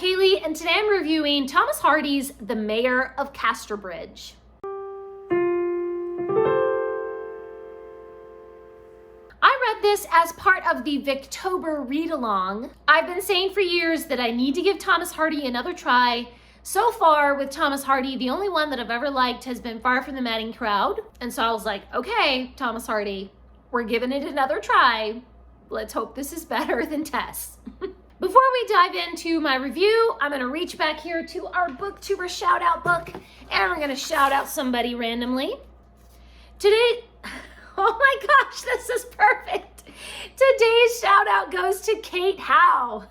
Kaylee, and today I'm reviewing Thomas Hardy's The Mayor of Casterbridge. I read this as part of the Booktuber read-along. I've been saying for years that I need to give Thomas Hardy another try. So far with Thomas Hardy, the only one that I've ever liked has been Far From the Madding Crowd. And so I was like, okay, Thomas Hardy, we're giving it another try. Let's hope this is better than Tess. Before we dive into my review, I'm gonna reach back here to our Booktuber shout out book, and we're gonna shout out somebody randomly. Today, oh my gosh, this is perfect. Today's shout out goes to Kate Howe.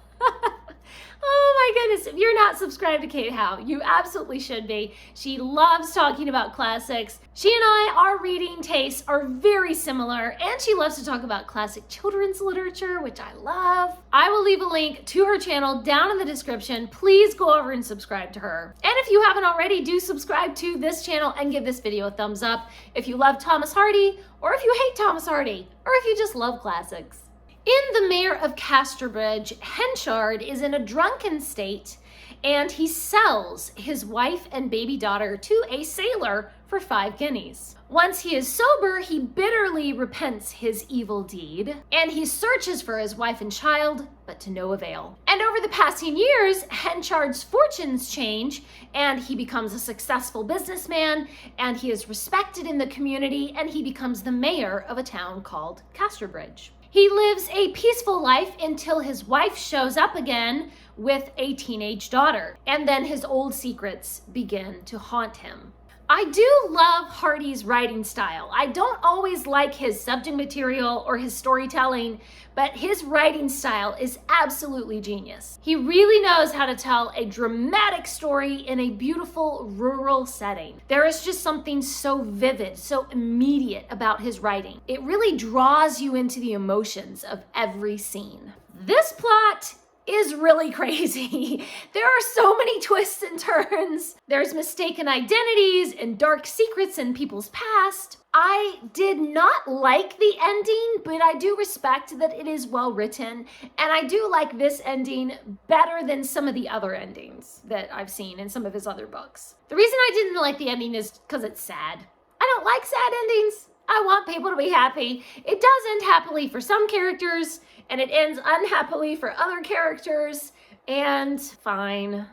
Oh my goodness, if you're not subscribed to Kate Howe, you absolutely should be. She loves talking about classics. She and I, our reading tastes are very similar, and she loves to talk about classic children's literature, which I love. I will leave a link to her channel down in the description. Please go over and subscribe to her. And if you haven't already, do subscribe to this channel and give this video a thumbs up if you love Thomas Hardy, or if you hate Thomas Hardy, or if you just love classics. In The Mayor of Casterbridge, Henchard is in a drunken state, and he sells his wife and baby daughter to a sailor for 5 guineas. Once he is sober, he bitterly repents his evil deed, and he searches for his wife and child, but to no avail. And over the passing years, Henchard's fortunes change, and he becomes a successful businessman, and he is respected in the community, and he becomes the mayor of a town called Casterbridge. He lives a peaceful life until his wife shows up again with a teenage daughter, and then his old secrets begin to haunt him. I do love Hardy's writing style. I don't always like his subject material or his storytelling, but his writing style is absolutely genius. He really knows how to tell a dramatic story in a beautiful rural setting. There is just something so vivid, so immediate about his writing. It really draws you into the emotions of every scene. This plot is really crazy. There are so many twists and turns. There's mistaken identities and dark secrets in people's past. I did not like the ending, but I do respect that it is well written, and I do like this ending better than some of the other endings that I've seen in some of his other books. The reason I didn't like the ending is because it's sad. I don't like sad endings. I want people to be happy. It does end happily for some characters, and it ends unhappily for other characters, and fine.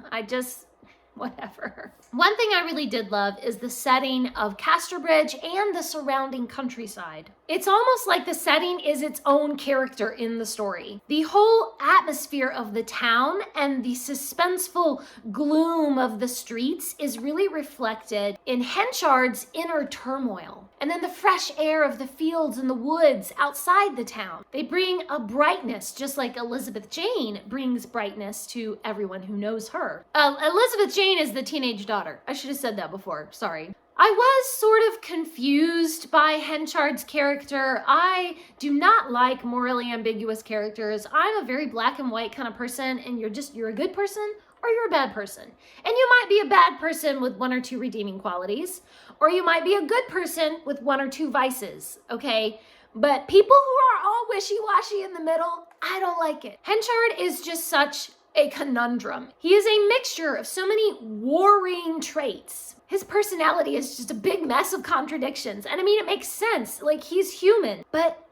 Whatever. One thing I really did love is the setting of Casterbridge and the surrounding countryside. It's almost like the setting is its own character in the story. The whole atmosphere of the town and the suspenseful gloom of the streets is really reflected in Henchard's inner turmoil. And then the fresh air of the fields and the woods outside the town. They bring a brightness, just like Elizabeth Jane brings brightness to everyone who knows her. Elizabeth Jane is the teenage daughter. I should have said that before, sorry. I was sort of confused by Henchard's character. I do not like morally ambiguous characters. I'm a very black and white kind of person, and you're a good person or you're a bad person. And you might be a bad person with 1 or 2 redeeming qualities, or you might be a good person with 1 or 2 vices, okay? But people who are all wishy-washy in the middle, I don't like it. Henchard is just such a conundrum. He is a mixture of so many warring traits. His personality is just a big mess of contradictions. And I mean, it makes sense. Like, he's human, but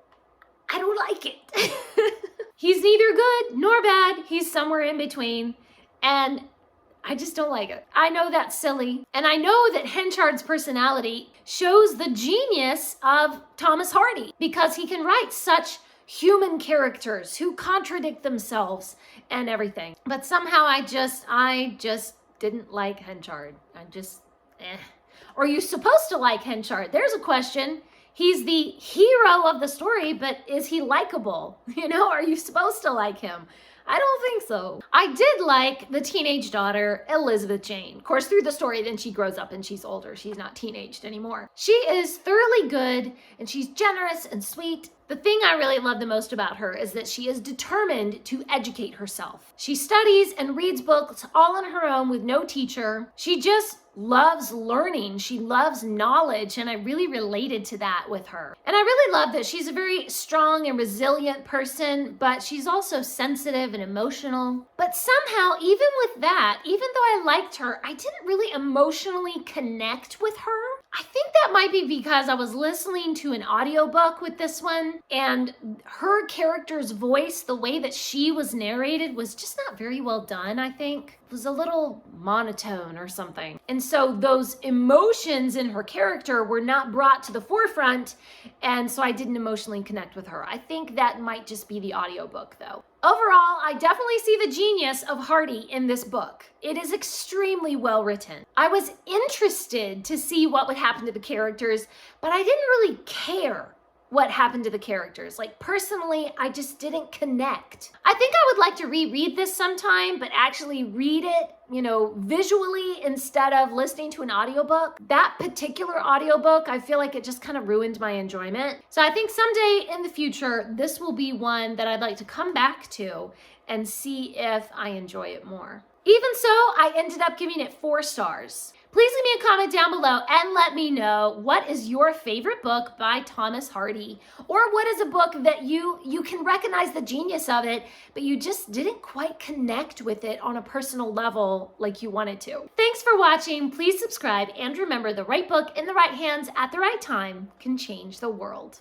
I don't like it. He's neither good nor bad. He's somewhere in between. And I just don't like it. I know that's silly. And I know that Henchard's personality shows the genius of Thomas Hardy, because he can write such human characters who contradict themselves and everything. But somehow I just didn't like Henchard. Are you supposed to like Henchard? There's a question. He's the hero of the story, but is he likable? You know, are you supposed to like him? I don't think so. I did like the teenage daughter, Elizabeth Jane. Of course, through the story, then she grows up and she's older. She's not teenaged anymore. She is thoroughly good, and she's generous and sweet, The thing I really love the most about her is that she is determined to educate herself. She studies and reads books all on her own with no teacher. She just loves learning. She loves knowledge, and I really related to that with her. And I really love that she's a very strong and resilient person, but she's also sensitive and emotional. But somehow, even with that, even though I liked her, I didn't really emotionally connect with her. I think that might be because I was listening to an audiobook with this one, and her character's voice, the way that she was narrated, was just not very well done, I think. It was a little monotone or something. And so those emotions in her character were not brought to the forefront, and so I didn't emotionally connect with her. I think that might just be the audiobook, though. Overall, I definitely see the genius of Hardy in this book. It is extremely well written. I was interested to see what would happen to the characters, but I didn't really care what happened to the characters. Like, personally, I just didn't connect. I think I would like to reread this sometime, but actually read it, visually instead of listening to an audiobook. That particular audiobook, I feel like it just kind of ruined my enjoyment. So I think someday in the future, this will be one that I'd like to come back to and see if I enjoy it more. Even so, I ended up giving it 4 stars. Please leave me a comment down below and let me know, what is your favorite book by Thomas Hardy? Or what is a book that you can recognize the genius of it, but you just didn't quite connect with it on a personal level like you wanted to? Thanks for watching. Please subscribe, and remember, the right book in the right hands at the right time can change the world.